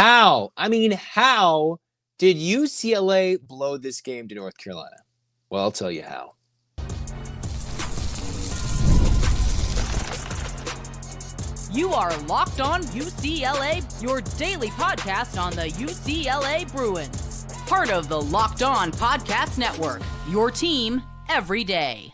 How? How did UCLA blow this game to North Carolina? Well, I'll tell you how. You are Locked On UCLA, your daily podcast on the UCLA Bruins. Part of the Locked On Podcast Network, your team every day.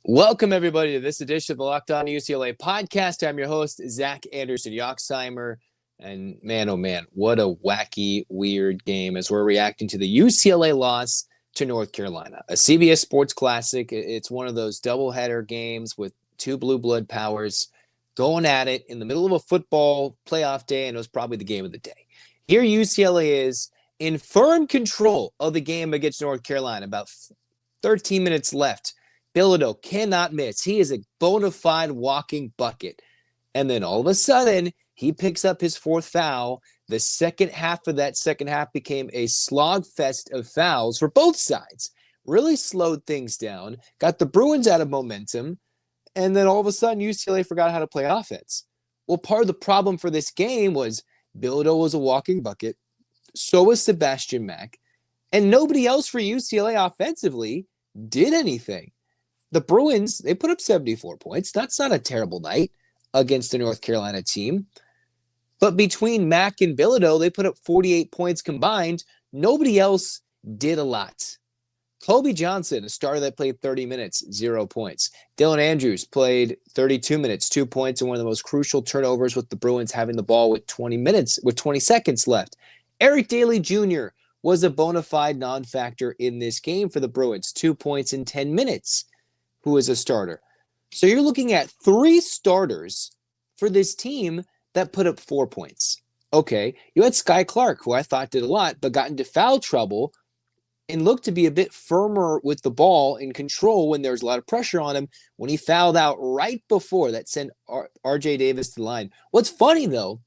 Welcome, everybody, to this edition of the Locked On UCLA podcast. I'm your host, Zach Anderson-Yoxsimer. And man, oh man, what a wacky, weird game as we're reacting to the UCLA loss to North Carolina. A CBS Sports Classic. It's one of those doubleheader games with two blue blood powers going at it in the middle of a football playoff day, and it was probably the game of the day. Here UCLA is in firm control of the game against North Carolina. About 13 minutes left. Bilodeauand cannot miss. He is a bona fide walking bucket. And then all of a sudden, he picks up his fourth foul. The second half of that second half became a slogfest of fouls for both sides. Really slowed things down, got the Bruins out of momentum, and then all of a sudden UCLA forgot how to play offense. Well, part of the problem for this game was Bilodeauand was a walking bucket, so was Sebastian Mack, and nobody else for UCLA offensively did anything. The Bruins, they put up 74 points. That's not a terrible night against the North Carolina team. But between Mack and Bilodeauand, they put up 48 points combined. Nobody else did a lot. Kobe Johnson, a starter that played 30 minutes, 0 points. Dylan Andrews played 32 minutes, 2 points, and one of the most crucial turnovers with the Bruins having the ball with 20 seconds left. Eric Daly Jr. was a bona fide non-factor in this game for the Bruins, 2 points in 10 minutes. Who is a starter. So you're looking at three starters for this team that put up 4 points. Okay, you had Skyy Clark, who I thought did a lot, but got into foul trouble and looked to be a bit firmer with the ball in control when there was a lot of pressure on him when he fouled out right before that sent RJ Davis to the line. What's funny, though,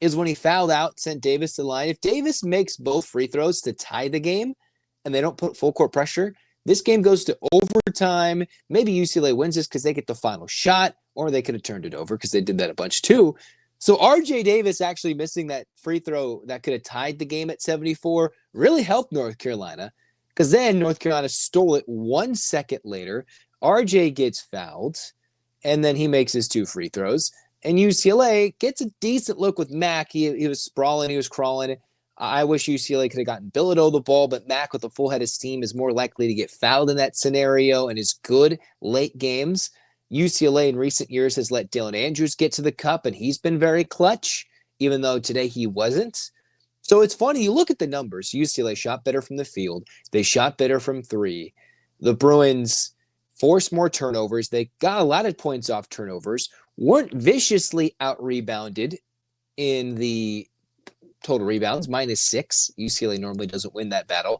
is when he fouled out, sent Davis to the line, if Davis makes both free throws to tie the game and they don't put full court pressure, this game goes to overtime. Maybe UCLA wins this because they get the final shot, or they could have turned it over because they did that a bunch too. So RJ Davis actually missing that free throw that could have tied the game at 74 really helped North Carolina, because then North Carolina stole it 1 second later. RJ gets fouled, and then he makes his 2 free throws. And UCLA gets a decent look with Mack. He was sprawling, he was crawling. I wish UCLA could have gotten Bilodeauand the ball, but Mack with a full head of steam is more likely to get fouled in that scenario and is good late games. UCLA in recent years has let Dylan Andrews get to the cup, and he's been very clutch, even though today he wasn't. So it's funny, you look at the numbers. UCLA shot better from the field. They shot better from three. The Bruins forced more turnovers. They got a lot of points off turnovers, weren't viciously out-rebounded in the total rebounds, -6. UCLA normally doesn't win that battle.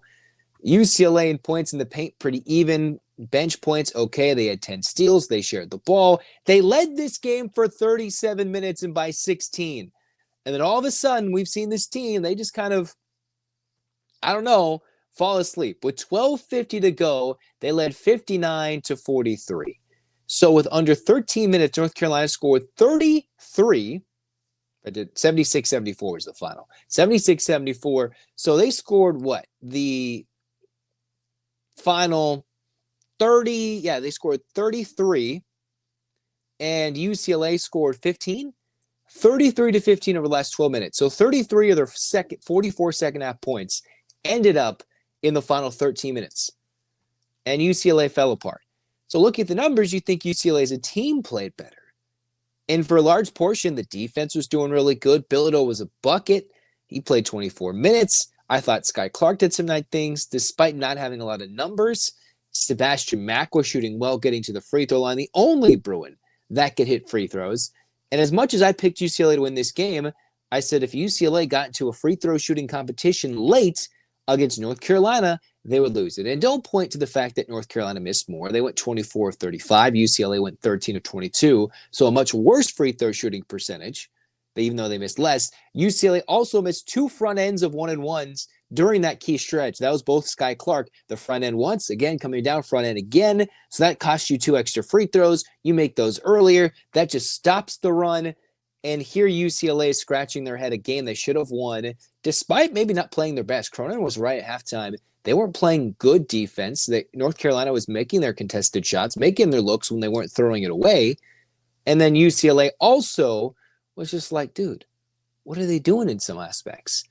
UCLA in points in the paint, pretty even. Bench points, okay. They had 10 steals. They shared the ball. They led this game for 37 minutes and by 16. And then all of a sudden, we've seen this team, they just kind of, fall asleep. With 12:50 to go, they led 59-43. So with under 13 minutes, North Carolina scored 33. I did 76-74 was the final. 76-74. So they scored what? The final 30. Yeah, they scored 33. And UCLA scored 15. 33-15 over the last 12 minutes. So 33 of their 44 second half points ended up in the final 13 minutes. And UCLA fell apart. So looking at the numbers, you think UCLA as a team played better. And for a large portion, the defense was doing really good. Bilodeauand was a bucket. He played 24 minutes. I thought Skyy Clark did some nice things, despite not having a lot of numbers. Sebastian Mack was shooting well, getting to the free throw line, the only Bruin that could hit free throws. And as much as I picked UCLA to win this game, I said if UCLA got into a free throw shooting competition late against North Carolina, they would lose it. And don't point to the fact that North Carolina missed more. They went 24 of 35. UCLA went 13 of 22. So a much worse free throw shooting percentage, even though they missed less. UCLA also missed 2 front ends of 1-and-1s during that key stretch. That was both Skyy Clark, the front end once, again, coming down front end again. So that costs you 2 extra free throws. You make those earlier. That just stops the run. And here UCLA is scratching their head, a game they should have won, despite maybe not playing their best. Cronin was right at halftime. They weren't playing good defense. North Carolina was making their contested shots, making their looks when they weren't throwing it away. And then UCLA also was just like, dude, what are they doing in some aspects?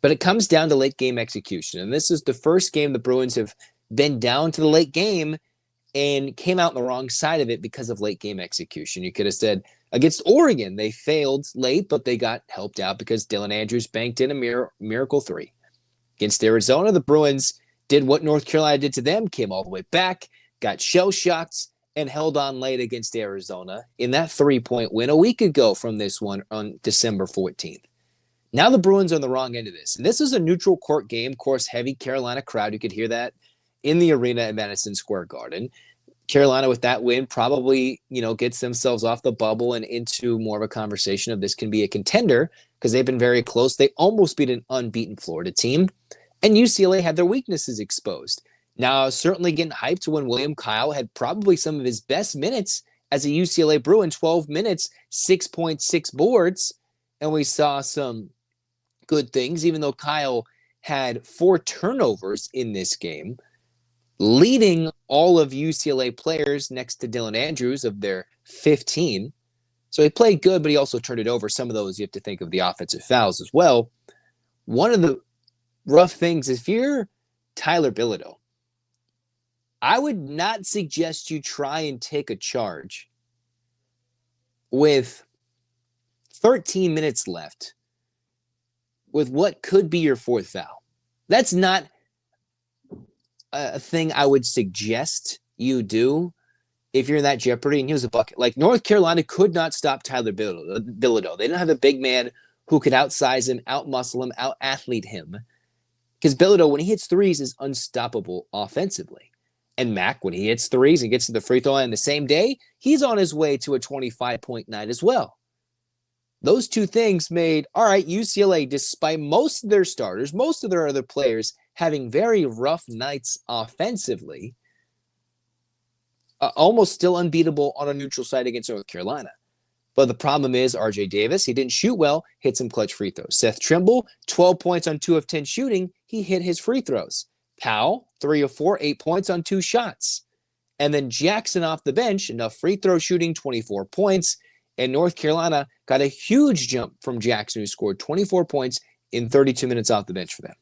But it comes down to late game execution. And this is the first game the Bruins have been down to the late game and came out on the wrong side of it because of late game execution. You could have said against Oregon, they failed late, but they got helped out because Dylan Andrews banked in a miracle three. Against Arizona, the Bruins did what North Carolina did to them, came all the way back, got shell-shocked, and held on late against Arizona in that 3-point win a week ago from this one on December 14th. Now the Bruins are on the wrong end of this. And this is a neutral court game, of course, heavy Carolina crowd. You could hear that in the arena at Madison Square Garden. Carolina with that win probably, gets themselves off the bubble and into more of a conversation of this can be a contender because they've been very close. They almost beat an unbeaten Florida team, and UCLA had their weaknesses exposed. Now, I was certainly getting hyped when William Kyle had probably some of his best minutes as a UCLA Bruin, 12 minutes, 6.6 boards, and we saw some good things, even though Kyle had 4 turnovers in this game, leading all of UCLA players next to Dylan Andrews of their 15. So he played good, but he also turned it over. Some of those you have to think of the offensive fouls as well. One of the rough things, if you're Tyler Bilodeauand, I would not suggest you try and take a charge with 13 minutes left with what could be your 4th foul. That's not a thing I would suggest you do if you're in that jeopardy. And he was a bucket. Like, North Carolina could not stop Tyler Bilodeauand. They didn't have a big man who could outsize him, outmuscle him, out-athlete him. Because Bilodeauand, when he hits threes, is unstoppable offensively. And Mack, when he hits threes and gets to the free throw line the same day, he's on his way to a 25-point night as well. Those two things made, all right, UCLA, despite most of their starters, most of their other players having very rough nights offensively, almost still unbeatable on a neutral site against North Carolina. But the problem is RJ Davis, he didn't shoot well, hit some clutch free throws. Seth Trimble, 12 points on 2 of 10 shooting, he hit his free throws. Powell, 3 of 4, 8 points on 2 shots. And then Jackson off the bench, enough free throw shooting, 24 points. And North Carolina got a huge jump from Jackson, who scored 24 points in 32 minutes off the bench for them.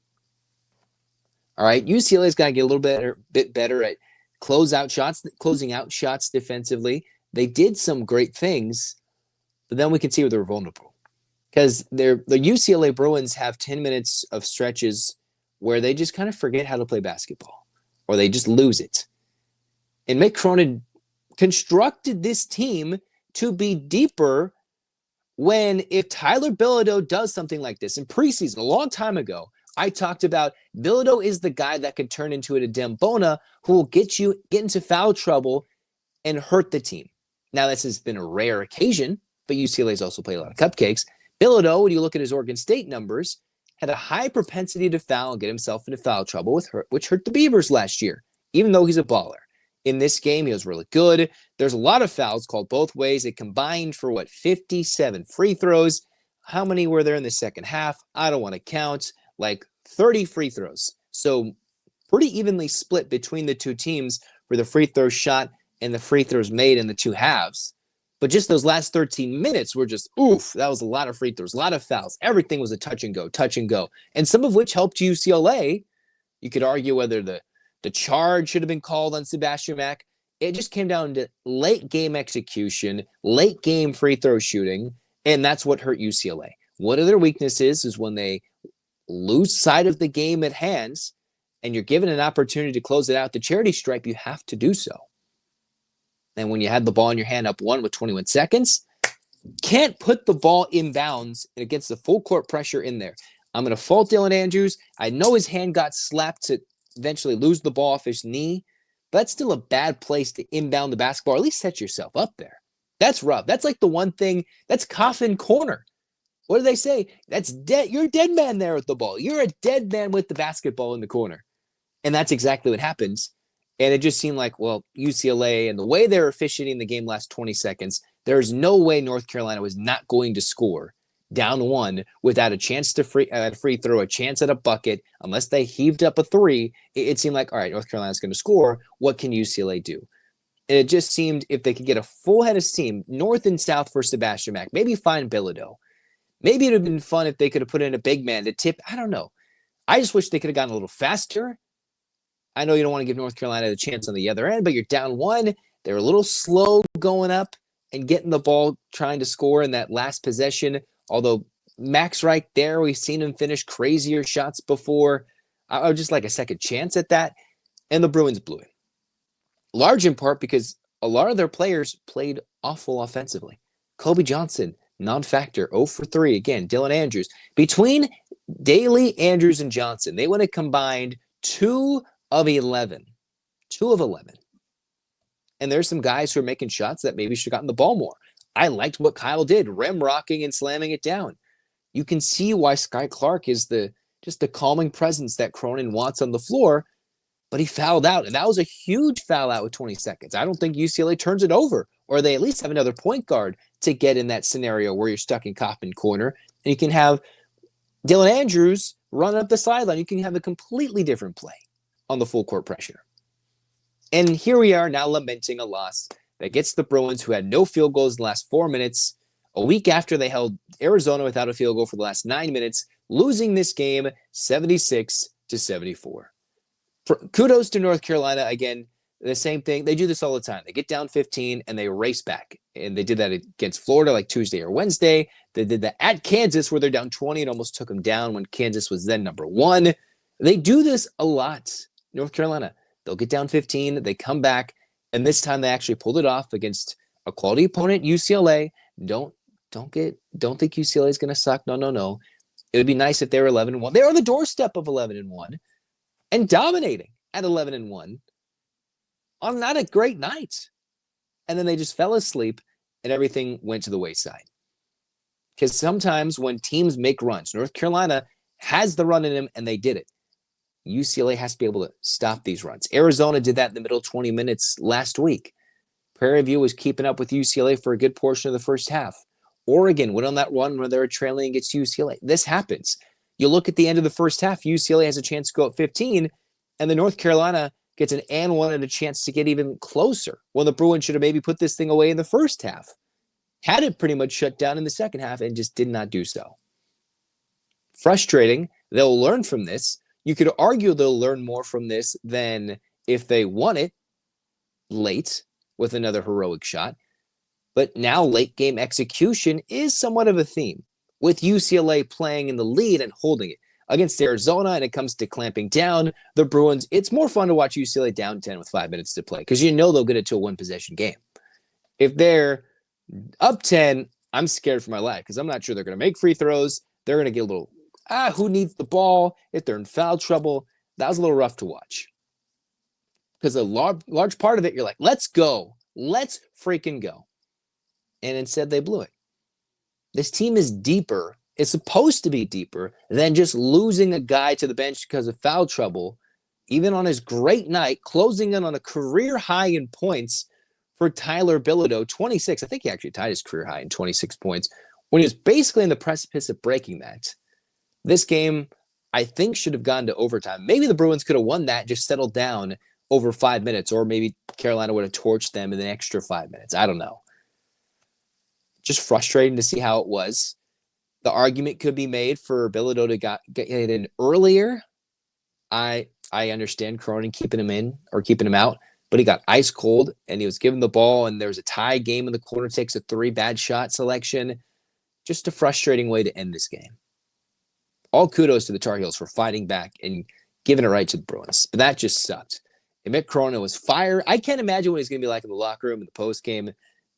All right, UCLA's got to get a little bit better at closing out shots defensively. They did some great things, but then we can see where they're vulnerable. Because the UCLA Bruins have 10 minutes of stretches where they just kind of forget how to play basketball, or they just lose it. And Mick Cronin constructed this team to be deeper when, if Tyler Bilodeauand does something like this in preseason, a long time ago, I talked about Bilodeauand is the guy that could turn into a Dembona who will get into foul trouble and hurt the team. Now, this has been a rare occasion, but UCLA's also played a lot of cupcakes. Bilodeauand, when you look at his Oregon State numbers, had a high propensity to foul and get himself into foul trouble, which hurt the Beavers last year, even though he's a baller. In this game, he was really good. There's a lot of fouls called both ways. It combined for 57 free throws. How many were there in the second half? I don't want to count. Like 30 free throws. So pretty evenly split between the two teams for the free throw shot and the free throws made in the two halves. But just those last 13 minutes were just, oof, that was a lot of free throws, a lot of fouls. Everything was a touch and go. And some of which helped UCLA. You could argue whether the charge should have been called on Sebastian Mack. It just came down to late game execution, late game free throw shooting, and that's what hurt UCLA. One of their weaknesses is when they lose sight of the game at hand and you're given an opportunity to close it out the charity stripe, you have to do so. And when you had the ball in your hand up 1 with 21 seconds, can't put the ball inbounds and it gets the full court pressure in there. I'm going to fault Dylan Andrews. I know his hand got slapped to eventually lose the ball off his knee, but that's still a bad place to inbound the basketball, or at least set yourself up there. That's rough. That's like the one thing, that's coffin corner. What do they say? That's dead. You're a dead man there with the ball. You're a dead man with the basketball in the corner. And that's exactly what happens. And it just seemed like, well, UCLA and the way they're officiating the game last 20 seconds, There's no way North Carolina was not going to score down 1 without a chance to free throw, a chance at a bucket, unless they heaved up a 3. It seemed like, all right, North Carolina's going to score. What can UCLA do? And it just seemed if they could get a full head of steam, north and south for Sebastian Mack, maybe find Bilodeau. Maybe it would have been fun if they could have put in a big man to tip. I don't know. I just wish they could have gotten a little faster. I know you don't want to give North Carolina the chance on the other end, but you're down 1. They're a little slow going up and getting the ball, trying to score in that last possession. Although Mack's right there. We've seen him finish crazier shots before. I would just like a second chance at that. And the Bruins blew it. Large in part because a lot of their players played awful offensively. Kobe Johnson, non-factor, 0 for 3. Again, Dylan Andrews. Between Daly, Andrews, and Johnson, they went a combined 2 of 11. 2 of 11. And there's some guys who are making shots that maybe should have gotten the ball more. I liked what Kyle did, rim rocking and slamming it down. You can see why Skyy Clark is just the calming presence that Cronin wants on the floor, but he fouled out, and that was a huge foul out with 20 seconds. I don't think UCLA turns it over, or they at least have another point guard to get in that scenario where you're stuck in Kaufman corner, and you can have Dylan Andrews run up the sideline. You can have a completely different play on the full court pressure. And here we are now lamenting a loss that gets the Bruins, who had no field goals in the last 4 minutes, a week after they held Arizona without a field goal for the last 9 minutes, losing this game 76-74. Kudos to North Carolina. Again, the same thing. They do this all the time. They get down 15 and they race back. And they did that against Florida like Tuesday or Wednesday. They did that at Kansas where they're down 20 and almost took them down when Kansas was then number 1. They do this a lot. North Carolina, they'll get down 15. They come back. And this time they actually pulled it off against a quality opponent, UCLA. Don't think UCLA is going to suck. No. It would be nice if they were 11-1. They are on the doorstep of 11-1 and dominating at 11-1 on not a great night. And then they just fell asleep and everything went to the wayside. Because sometimes when teams make runs, North Carolina has the run in them and they did it. UCLA has to be able to stop these runs. Arizona did that in the middle 20 minutes last week. Prairie View was keeping up with UCLA for a good portion of the first half. Oregon went on that run where they were trailing against UCLA. This happens. You look at the end of the first half, UCLA has a chance to go up 15, and the North Carolina gets an and one and a chance to get even closer when the Bruins should have maybe put this thing away in the first half. Had it pretty much shut down in the second half and just did not do so. Frustrating. They'll learn from this. You could argue they'll learn more from this than if they won it late with another heroic shot. But now late game execution is somewhat of a theme, with UCLA playing in the lead and holding it. Against Arizona, and it comes to clamping down the Bruins, it's more fun to watch UCLA down 10 with 5 minutes to play because you know they'll get it to a one-possession game. If they're up 10, I'm scared for my life because I'm not sure they're going to make free throws. They're going to get a little, who needs the ball? If they're in foul trouble, that was a little rough to watch. Because a large part of it, you're like, let's go. Let's freaking go. And instead, they blew it. This team is deeper. It's supposed to be deeper than just losing a guy to the bench because of foul trouble, even on his great night, closing in on a career high in points for Tyler Bilodeauand, 26. I think he actually tied his career high in 26 points when he was basically in the precipice of breaking that. This game, I think, should have gone to overtime. Maybe the Bruins could have won that, just settled down over 5 minutes, or maybe Carolina would have torched them in an extra 5 minutes. I don't know. Just frustrating to see how it was. The argument could be made for Bilodeau to get it in earlier. I understand Cronin keeping him in or keeping him out, but he got ice cold and he was given the ball and there was a tie game in the corner, takes a 3 bad shot selection. Just a frustrating way to end this game. All kudos to the Tar Heels for fighting back and giving it right to the Bruins, but that just sucked. And Mick Cronin was fired. I can't imagine what he's going to be like in the locker room in the post game.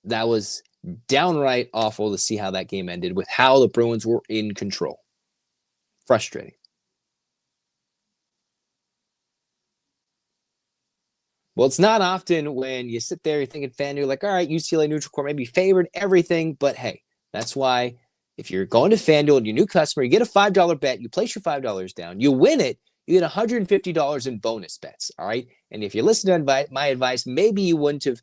That was downright awful to see how that game ended with how the Bruins were in control. Frustrating. Well, it's not often when you sit there, you're thinking fan, you're like, all right, UCLA neutral court may be favored, everything, but hey, that's why if you're going to FanDuel and you're a new customer, you get a $5 bet, you place your $5 down, you win it, you get $150 in bonus bets, all right? And if you listen to my advice, maybe you wouldn't have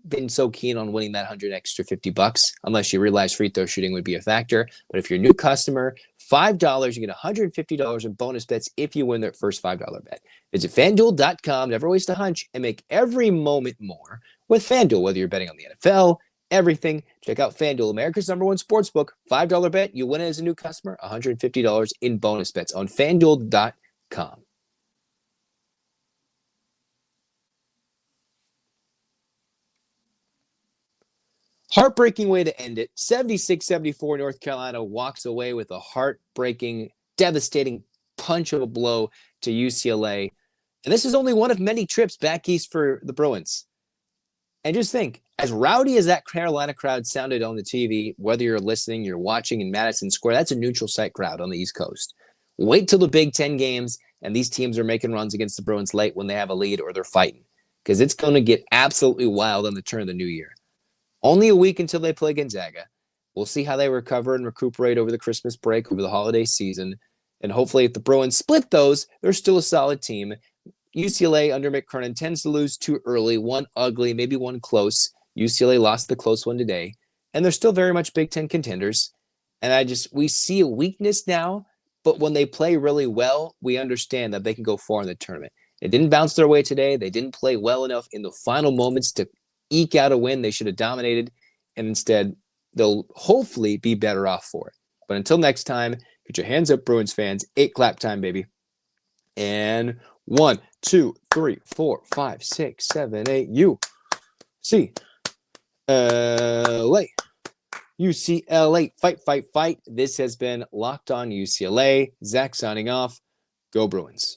been so keen on winning that 100 extra $50 unless you realize free throw shooting would be a factor. But if you're a new customer, $5, you get $150 in bonus bets if you win their first $5 bet. Visit FanDuel.com, never waste a hunch, and make every moment more with FanDuel. Whether you're betting on the NFL, everything, check out FanDuel, America's #1 sportsbook. $5 bet, you win it as a new customer, $150 in bonus bets on FanDuel.com. Heartbreaking way to end it. 76-74, North Carolina walks away with a heartbreaking, devastating punch of a blow to UCLA. And this is only one of many trips back east for the Bruins. And just think, as rowdy as that Carolina crowd sounded on the TV, whether you're listening, you're watching in Madison Square, that's a neutral site crowd on the East Coast. Wait till the Big Ten games and these teams are making runs against the Bruins late when they have a lead or they're fighting. Because it's going to get absolutely wild on the turn of the new year. Only a week until they play Gonzaga. We'll see how they recover and recuperate over the Christmas break, over the holiday season. And hopefully if the Bruins split those, they're still a solid team. UCLA under McKernan tends to lose too early, one ugly, maybe one close. UCLA lost the close one today. And they're still very much Big Ten contenders. And we see a weakness now, but when they play really well, we understand that they can go far in the tournament. It didn't bounce their way today. They didn't play well enough in the final moments to eke out a win. They should have dominated, and instead they'll hopefully be better off for it. But until next time, get your hands up, Bruins fans. 8 clap time, baby. And 1, 2, 3, 4, 5, 6, 7, 8. UCLA. UCLA. Fight, fight, fight. This has been Locked On UCLA. Zach signing off. Go Bruins.